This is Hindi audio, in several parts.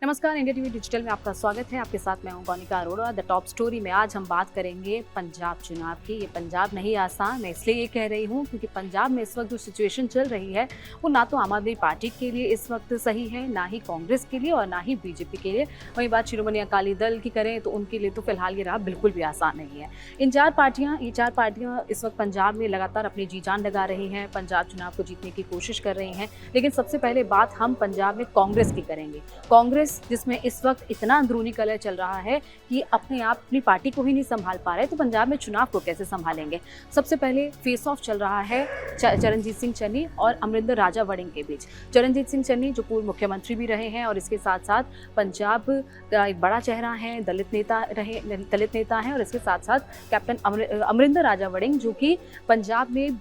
नमस्कार, इंडिया टीवी डिजिटल में आपका स्वागत है। आपके साथ मैं हूं गौनिका अरोड़ा। द टॉप स्टोरी में आज हम बात करेंगे पंजाब चुनाव की। ये पंजाब नहीं आसान, मैं इसलिए ये कह रही हूं क्योंकि पंजाब में इस वक्त जो सिचुएशन चल रही है वो ना तो आम आदमी पार्टी के लिए इस वक्त सही है, ना ही कांग्रेस के लिए और ना ही बीजेपी के लिए। वहीं बात शिरोमणि अकाली दल की करें तो उनके लिए तो फिलहाल ये राह बिल्कुल भी आसान नहीं है। ये चार पार्टियां इस वक्त पंजाब में लगातार अपनी जी जान लगा रही हैं, पंजाब चुनाव को जीतने की कोशिश कर रही हैं। लेकिन सबसे पहले बात हम पंजाब में कांग्रेस की करेंगे। कांग्रेस जिसमें इस वक्त इतना अंदरूनी कलह चल रहा है कि अपने आप अपनी पार्टी को ही नहीं संभाल पा रहे, तो पंजाब में चुनाव को कैसे संभालेंगे। सबसे पहले फेस ऑफ चल रहा है चरणजीत सिंह चन्नी और अमरिंदर राजा वड़िंग के बीच। चरणजीत सिंह चन्नी जो पूर्व मुख्यमंत्री भी रहे हैं और इसके साथ साथ पंजाब का एक बड़ा चेहरा है, दलित नेता हैं और इसके साथ साथ कैप्टन अमरिंदर राजा वड़िंग जो कि पंजाब में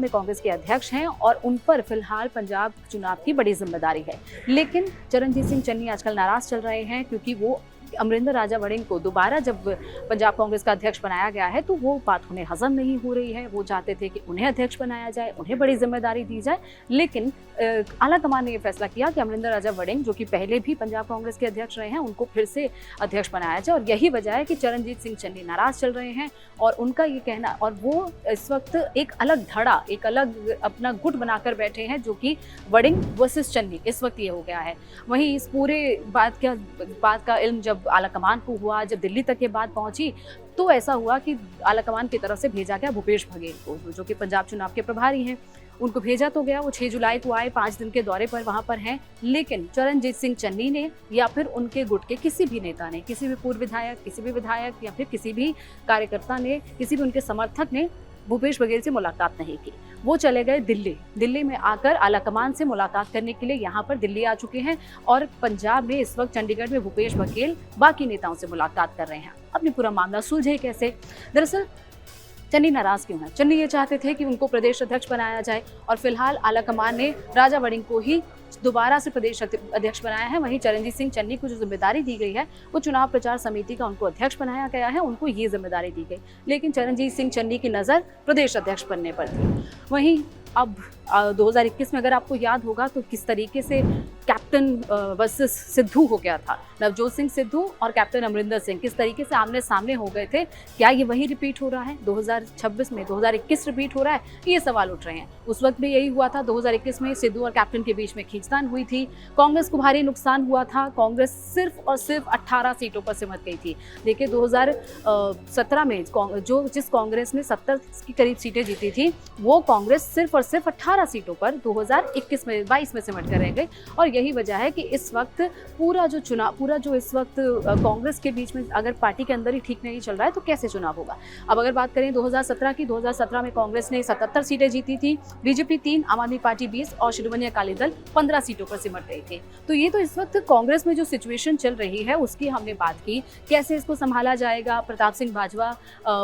कांग्रेस के अध्यक्ष हैं और उन पर फिलहाल पंजाब चुनाव की बड़ी जिम्मेदारी है। लेकिन चरणजीत सिंह चन्नी आजकल नाराज चल रहे हैं क्योंकि वो अमरिंदर राजा वड़िंग को दोबारा जब पंजाब कांग्रेस का अध्यक्ष बनाया गया है तो वो बात उन्हें हजम नहीं हो रही है। वो चाहते थे कि उन्हें अध्यक्ष बनाया जाए, उन्हें बड़ी जिम्मेदारी दी जाए, लेकिन आला कमान ने ये फैसला किया कि अमरिंदर राजा वड़िंग जो कि पहले भी पंजाब कांग्रेस के अध्यक्ष रहे हैं उनको फिर से अध्यक्ष बनाया जाए। और यही वजह है कि चरणजीत सिंह चन्नी नाराज चल रहे हैं और उनका ये कहना, और वो इस वक्त एक अलग धड़ा, एक अलग अपना गुट बनाकर बैठे हैं जो कि वड़िंग वर्सेस चन्नी इस वक्त ये हो गया है। वहीं इस पूरे बात का इल्म जब आलाकमान को हुआ, जब दिल्ली तक ये बात पहुंची, तो ऐसा हुआ कि आलाकमान की तरफ से भेजा गया भूपेश बघेल को जो कि पंजाब चुनाव के प्रभारी हैं। उनको भेजा तो गया, वो 6 जुलाई को आए, 5 दिन के दौरे पर वहां पर हैं, लेकिन चरणजीत सिंह चन्नी ने या फिर उनके गुट के किसी भी नेता ने, किसी भी पूर्व विधायक, किसी भी विधायक या फिर किसी भी कार्यकर्ता ने, किसी भी उनके समर्थक ने भूपेश बघेल से मुलाकात नहीं की। वो चले गए दिल्ली में आकर आलाकमान से मुलाकात करने के लिए यहाँ पर दिल्ली आ चुके हैं और पंजाब में इस वक्त चंडीगढ़ में भूपेश बघेल बाकी नेताओं से मुलाकात कर रहे हैं। अपनी पूरा मामला सुलझे कैसे? दरअसल चन्नी नाराज क्यों हैं? चन्नी ये चाहते थे कि उनको प्रदेश अध्यक्ष बनाया जाए और फिलहाल आलाकमान ने राजा वड़िंग को ही दोबारा से प्रदेश अध्यक्ष बनाया है। वहीं चरणजीत सिंह चन्नी को जो जिम्मेदारी दी गई है वो चुनाव प्रचार समिति का उनको अध्यक्ष बनाया गया है, उनको ये जिम्मेदारी दी गई, लेकिन चरणजीत सिंह चन्नी की नज़र प्रदेश अध्यक्ष बनने पर थी। वहीं अब 2021 में अगर आपको याद होगा तो किस तरीके से कैप्टन वर्सेस सिद्धू हो गया था, नवजोत सिंह सिद्धू और कैप्टन अमरिंदर सिंह किस तरीके से आमने सामने हो गए थे। क्या ये वही रिपीट हो रहा है 2026 में? 2021 रिपीट हो रहा है, ये सवाल उठ रहे हैं। उस वक्त भी यही हुआ था, 2021 में सिद्धू और कैप्टन के बीच में खींचतान हुई थी, कांग्रेस को भारी नुकसान हुआ था, कांग्रेस सिर्फ और सिर्फ 18 सीटों पर सिमट गई थी। देखिए 2017 में जिस कांग्रेस ने 70 के करीब सीटें जीती थी, वो कांग्रेस सिर्फ और सिर्फ 18 सीटों पर 2021 में 22 में सिमट कर रह गई। और यही वजह है कि इस वक्त पूरा जो इस वक्त कांग्रेस के बीच में अगर पार्टी के अंदर ही ठीक नहीं चल रहा है तो कैसे चुनाव होगा। अब अगर बात करें 2017 की, 2017 में कांग्रेस ने 77 सीटें जीती थी, बीजेपी 3, आम आदमी पार्टी 20 और शिरोमणि अकाली दल 15 सीटों पर सिमट गई थी। तो ये तो इस वक्त कांग्रेस में जो सिचुएशन चल रही है उसकी हमने बात की, कैसे इसको संभाला जाएगा। प्रताप सिंह बाजवा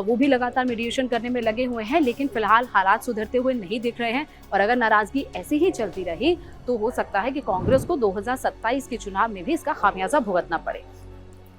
वो भी लगातार मीडिएशन करने में लगे हुए हैं, लेकिन फिलहाल हालात सुधरते हुए नहीं दिख रहे हैं और अगर नाराजगी ऐसी ही चलती रही तो हो सकता है कि कांग्रेस को 2027 के चुनाव में भी इसका खामियाजा भुगतना पड़े।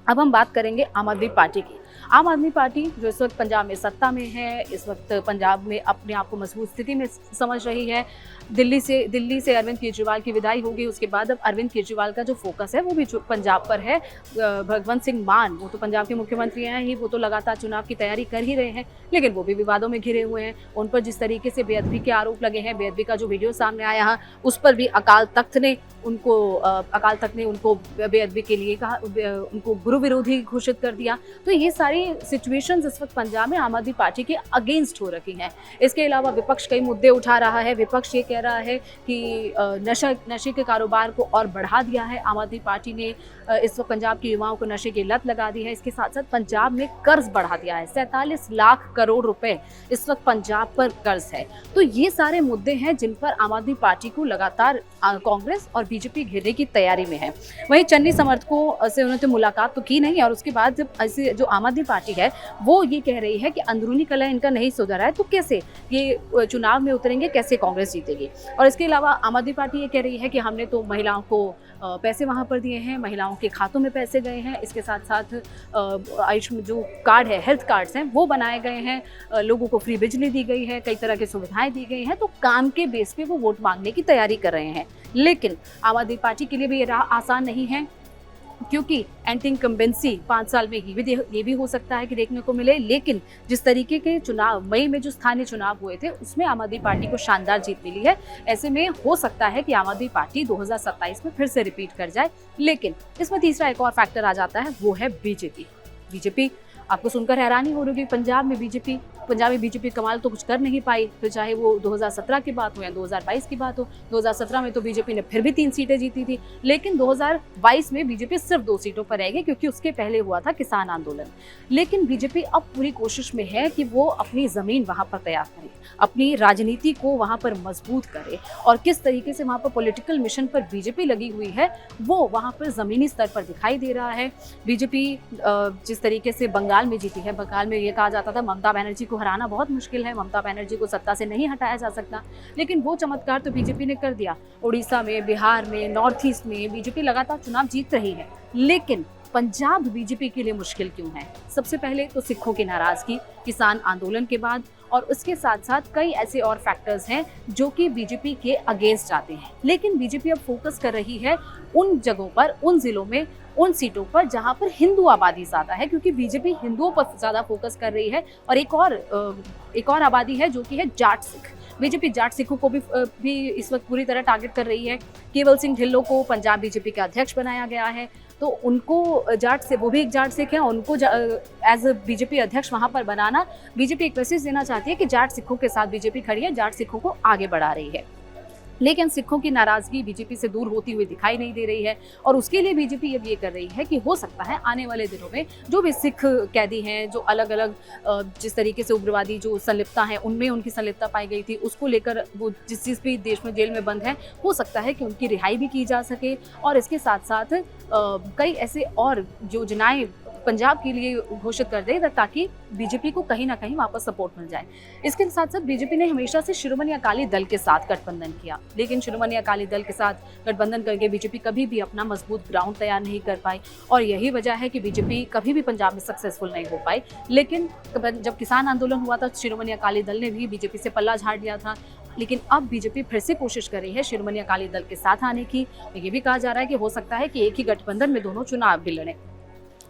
अब हम बात करेंगे आम आदमी पार्टी की। आम आदमी पार्टी जो इस वक्त पंजाब में सत्ता में है, इस वक्त पंजाब में अपने आप को मजबूत स्थिति में समझ रही है। दिल्ली से अरविंद केजरीवाल की विदाई होगी, उसके बाद अब अरविंद केजरीवाल का जो फोकस है वो भी पंजाब पर है। भगवंत सिंह मान वो तो पंजाब के मुख्यमंत्री हैं ही, वो तो लगातार चुनाव की तैयारी कर ही रहे हैं, लेकिन वो भी विवादों में घिरे हुए हैं। उन पर जिस तरीके से बेअदबी के आरोप लगे हैं, बेअदबी का जो वीडियो सामने आया है उस पर भी अकाल तख्त ने उनको बेअदबी के लिए कहा, उनको गुरु विरोधी घोषित कर दिया। तो ये सारी सिचुएशंस इस वक्त पंजाब में आम आदमी पार्टी के अगेंस्ट हो रखी हैं। इसके अलावा विपक्ष कई मुद्दे उठा रहा है। विपक्ष ये कह रहा है कि नशे के कारोबार को और बढ़ा दिया है आम आदमी पार्टी ने, इस वक्त पंजाब के युवाओं को नशे की लत लगा दी है। इसके साथ साथ पंजाब में कर्ज बढ़ा दिया है, 47 लाख करोड़ रुपए इस वक्त पंजाब पर कर्ज है। तो ये सारे मुद्दे हैं जिन पर आम आदमी पार्टी को लगातार कांग्रेस और बीजेपी घेरने की तैयारी में है। वहीं चन्नी समर्थकों से उन्होंने मुलाकात तो की नहीं और उसके बाद जब ऐसे जो आम आदमी पार्टी है वो ये कह रही है कि अंदरूनी कलह इनका नहीं सुधरा है, तो कैसे ये चुनाव में उतरेंगे, कैसे कांग्रेस जीतेगी। और इसके अलावा आम आदमी पार्टी ये कह रही है कि हमने तो महिलाओं को पैसे वहाँ पर दिए हैं, महिलाओं के खातों में पैसे गए हैं। इसके साथ साथ आयुष्मान जो कार्ड है, हेल्थ कार्ड्स हैं, वो बनाए गए हैं, लोगों को फ्री बिजली दी गई है, कई तरह की सुविधाएं दी गई हैं। तो काम के बेस पे वो वोट मांगने की तैयारी कर रहे हैं। लेकिन आम आदमी पार्टी के लिए भी ये राह आसान नहीं है। क्योंकि एंटी इनकम्बेंसी 5 साल में ये भी हो सकता है कि देखने को मिले। लेकिन जिस तरीके के चुनाव मई में जो स्थानीय चुनाव हुए थे उसमें आम आदमी पार्टी को शानदार जीत मिली है। ऐसे में हो सकता है कि आम आदमी पार्टी 2027 में फिर से रिपीट कर जाए। लेकिन इसमें तीसरा एक और फैक्टर आ जाता है, वो है बीजेपी। आपको सुनकर हैरानी हो रही होगी, पंजाब में बीजेपी कमाल तो कुछ कर नहीं पाई, फिर चाहे वो 2017 की बात हो या 2022 की बात हो। 2017 में तो बीजेपी ने फिर भी 3 सीटें जीती थी, लेकिन 2022 में बीजेपी सिर्फ 2 सीटों पर रह गई, क्योंकि उसके पहले हुआ था किसान आंदोलन। लेकिन बीजेपी अब पूरी कोशिश में है कि वो अपनी जमीन वहां पर तैयार करे, अपनी राजनीति को वहां पर मजबूत करे, और किस तरीके से वहां पर पॉलिटिकल मिशन पर बीजेपी लगी हुई है वो वहां पर जमीनी स्तर पर दिखाई दे रहा है। बीजेपी जिस तरीके से बंगाल में जीती है, बंगाल में ये कहा जाता था ममता बनर्जी को हराना बहुत मुश्किल है, ममता बनर्जी को सत्ता से नहीं हटाया जा सकता, लेकिन वो चमत्कार तो बीजेपी ने कर दिया। उड़ीसा में, बिहार में, नॉर्थ ईस्ट में बीजेपी लगातार चुनाव जीत रही है। लेकिन पंजाब बीजेपी के लिए मुश्किल क्यों है? सबसे पहले तो सिखों की नाराजगी किसान आंदोलन के बाद, और उसके साथ साथ कई ऐसे और फैक्टर्स हैं जो कि बीजेपी के अगेंस्ट जाते हैं। लेकिन बीजेपी अब फोकस कर रही है उन जगहों पर, उन जिलों में, उन सीटों पर जहां पर हिंदू आबादी ज्यादा है, क्योंकि बीजेपी हिंदुओं पर ज्यादा फोकस कर रही है। और एक और आबादी है जो कि है जाट सिख। बीजेपी जाट सिखों को भी इस वक्त पूरी तरह टारगेट कर रही है। केवल सिंह ढिल्लों को पंजाब बीजेपी का अध्यक्ष बनाया गया है, तो उनको वो भी एक जाट सिख है, उनको एज बीजेपी अध्यक्ष वहां पर बनाना, बीजेपी एक मैसेज देना चाहती है कि जाट सिखों के साथ बीजेपी खड़ी है, जाट सिखों को आगे बढ़ा रही है। लेकिन सिखों की नाराजगी बीजेपी से दूर होती हुई दिखाई नहीं दे रही है, और उसके लिए बीजेपी अब ये कर रही है कि हो सकता है आने वाले दिनों में जो भी सिख कैदी हैं, जो अलग अलग जिस तरीके से उग्रवादी जो संलिप्तता है उनमें उनकी संलिप्तता पाई गई थी, उसको लेकर वो जिस भी देश में जेल में बंद है, हो सकता है कि उनकी रिहाई भी की जा सके। और इसके साथ साथ कई ऐसे और जो योजनाएं पंजाब के लिए घोषित कर दे, ताकि बीजेपी को कहीं ना कहीं वापस सपोर्ट मिल जाए। इसके साथ साथ बीजेपी ने हमेशा से शिरोमणि अकाली दल के साथ गठबंधन किया, लेकिन शिरोमणि अकाली दल के साथ गठबंधन करके बीजेपी कभी भी अपना मजबूत ग्राउंड तैयार नहीं कर पाई, और यही वजह है कि बीजेपी कभी भी पंजाब में सक्सेसफुल नहीं हो पाई। लेकिन जब किसान आंदोलन हुआ था, शिरोमणि अकाली दल ने भी बीजेपी से पल्ला झाड़ लिया था। लेकिन अब बीजेपी फिर से कोशिश कर रही है शिरोमणि अकाली दल के साथ आने की। ये भी कहा जा रहा है कि हो सकता है कि एक ही गठबंधन में दोनों चुनाव भी लड़े।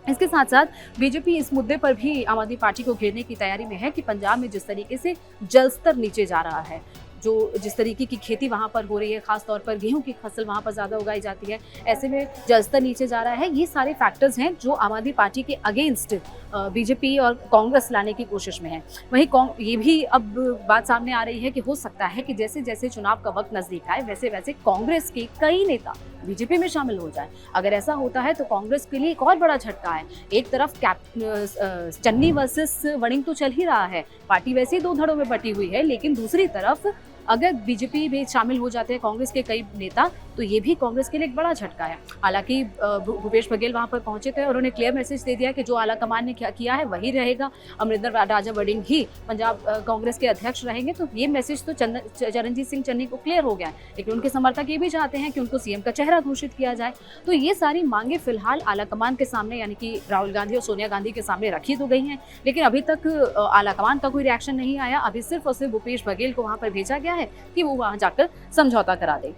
इसके साथ साथ बीजेपी इस मुद्दे पर भी आम आदमी पार्टी को घेरने की तैयारी में है कि पंजाब में जिस तरीके से जल स्तर नीचे जा रहा है, जिस तरीके की खेती वहाँ पर हो रही है, खास तौर पर गेहूं की फसल वहाँ पर ज़्यादा उगाई जाती है, ऐसे में जल स्तर नीचे जा रहा है। ये सारे फैक्टर्स हैं जो आम आदमी पार्टी के अगेंस्ट बीजेपी और कांग्रेस लाने की कोशिश में है। वहीं ये भी अब बात सामने आ रही है कि हो सकता है कि जैसे जैसे चुनाव का वक्त नजदीक आए, वैसे वैसे कांग्रेस के कई नेता बीजेपी में शामिल हो जाए। अगर ऐसा होता है तो कांग्रेस के लिए एक और बड़ा झटका है। एक तरफ चन्नी वर्सेस वणिंग तो चल ही रहा है, पार्टी वैसे ही 2 धड़ों में बटी हुई है, लेकिन दूसरी तरफ अगर बीजेपी में शामिल हो जाते हैं कांग्रेस के कई नेता, तो ये भी कांग्रेस के लिए एक बड़ा झटका है। हालांकि भूपेश बघेल वहां पर पहुंचे थे और उन्होंने क्लियर मैसेज दे दिया कि जो आला कमान ने किया है वही रहेगा, अमरिंदर राजा वड़िंग ही पंजाब कांग्रेस के अध्यक्ष रहेंगे। तो ये मैसेज तो चरणजीत सिंह चन्नी को क्लियर हो गया है, लेकिन उनके समर्थक ये भी चाहते हैं कि उनको सीएम का चेहरा घोषित किया जाए। तो ये सारी मांगे फिलहाल आला कमान के सामने, यानी कि राहुल गांधी और सोनिया गांधी के सामने रखी तो गई हैं, लेकिन अभी तक आला कमान का कोई रिएक्शन नहीं आया। अभी सिर्फ और सिर्फ भूपेश बघेल को वहां पर भेजा गया है कि वो वहां जाकर समझौता करा दे।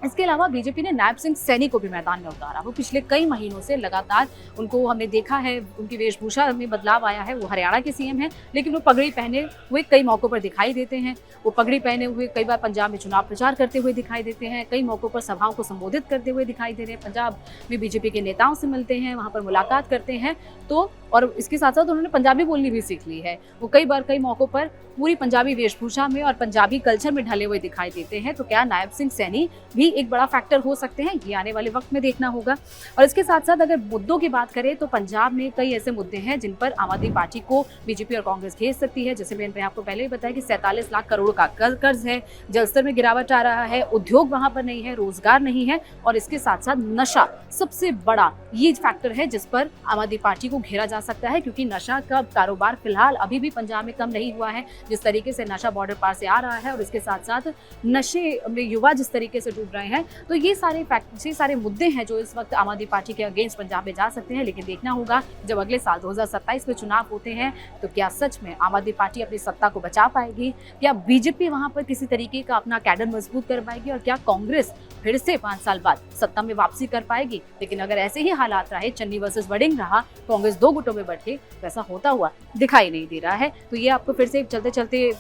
इसके अलावा बीजेपी ने नायब सिंह सैनी को भी मैदान में उतारा। वो पिछले कई महीनों से लगातार उनको हमने देखा है, उनकी वेशभूषा में बदलाव आया है। वो हरियाणा के सीएम हैं, लेकिन वो पगड़ी पहने हुए कई मौकों पर दिखाई देते हैं। वो पगड़ी पहने हुए कई बार पंजाब में चुनाव प्रचार करते हुए दिखाई देते हैं, कई मौकों पर सभाओं को संबोधित करते हुए दिखाई दे रहे हैं। पंजाब में बीजेपी के नेताओं से मिलते हैं, वहाँ पर मुलाकात करते हैं। तो और इसके साथ साथ उन्होंने पंजाबी बोलनी भी सीख ली है। वो कई बार कई मौकों पर पूरी पंजाबी वेशभूषा में और पंजाबी कल्चर में ढले हुए दिखाई देते हैं। तो क्या नायब सिंह सैनी भी एक बड़ा फैक्टर हो सकते हैं? ये आने वाले वक्त में देखना होगा। और इसके साथ साथ अगर मुद्दों की बात करें तो पंजाब में कई ऐसे मुद्दे हैं जिन पर आम आदमी पार्टी को बीजेपी और कांग्रेस घेर सकती है। जैसे मैंने आपको पहले ही बताया कि 47 लाख करोड़ का कर्ज है, जलस्तर में गिरावट आ रहा है, उद्योग वहां पर नहीं है, रोजगार नहीं है, और इसके साथ साथ नशा सबसे बड़ा ये फैक्टर है जिस पर आम आदमी पार्टी को घेरा जा सकता है, क्योंकि नशा का कारोबार फिलहाल अभी भी पंजाब में कम नहीं हुआ है। जिस तरीके से नशा बॉर्डर पार से आ रहा है और इसके साथ साथ नशे में युवा जिस तरीके से डूब रहे हैं, तो ये सारे मुद्दे हैं जो इस वक्त आम आदमी पार्टी के अगेंस्ट पंजाब में जा सकते हैं। लेकिन देखना होगा जब अगले साल 2027 में चुनाव होते हैं तो क्या सच में आम आदमी पार्टी अपनी सत्ता को बचा पाएगी, क्या बीजेपी वहां पर किसी तरीके का अपना कैडर मजबूत कर पाएगी, और क्या कांग्रेस फिर से 5 साल बाद सत्ता में वापसी कर पाएगी। लेकिन अगर ऐसे ही हालात रहे, चन्नी वर्सेस वडिंग रहा, कांग्रेस 2 गुटों में बढ़ के, वैसा होता हुआ दिखाई नहीं दे रहा है। तो ये आपको फिर से चलते चलते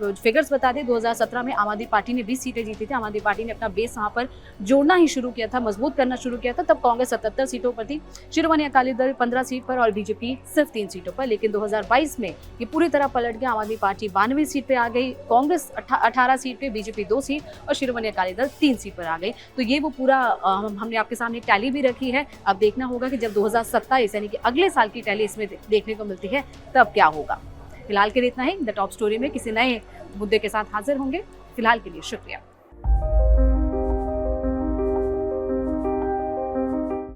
फिगर्स बता दें। 2017 में आम आदमी पार्टी ने 20 सीटें जीती थी। आम आदमी पार्टी ने अपना बेस वहां पर जोड़ना ही शुरू किया था, मजबूत करना शुरू किया था। तब कांग्रेस 77 सीटों पर थी, शिरोमणि अकाली दल 15 सीट पर और बीजेपी सिर्फ 3 सीटों पर। लेकिन 2022 में ये पूरी तरह पलट गया। आम आदमी पार्टी 92 सीट पे आ गई, कांग्रेस 18 सीट पे, बीजेपी 2 सीट और शिरोमणि अकाली दल 3 सीट पर आ गई। तो ये वो पूरा हमने आपके सामने टैली भी रखी है। अब देखना होगा कि जब 2027 यानी कि अगले साल की टैली इसमें देखने को मिलती है तब क्या होगा। फिलहाल के लिए इतना ही। द टॉप स्टोरी में किसी नए मुद्दे के साथ हाजिर होंगे। फिलहाल के लिए शुक्रिया।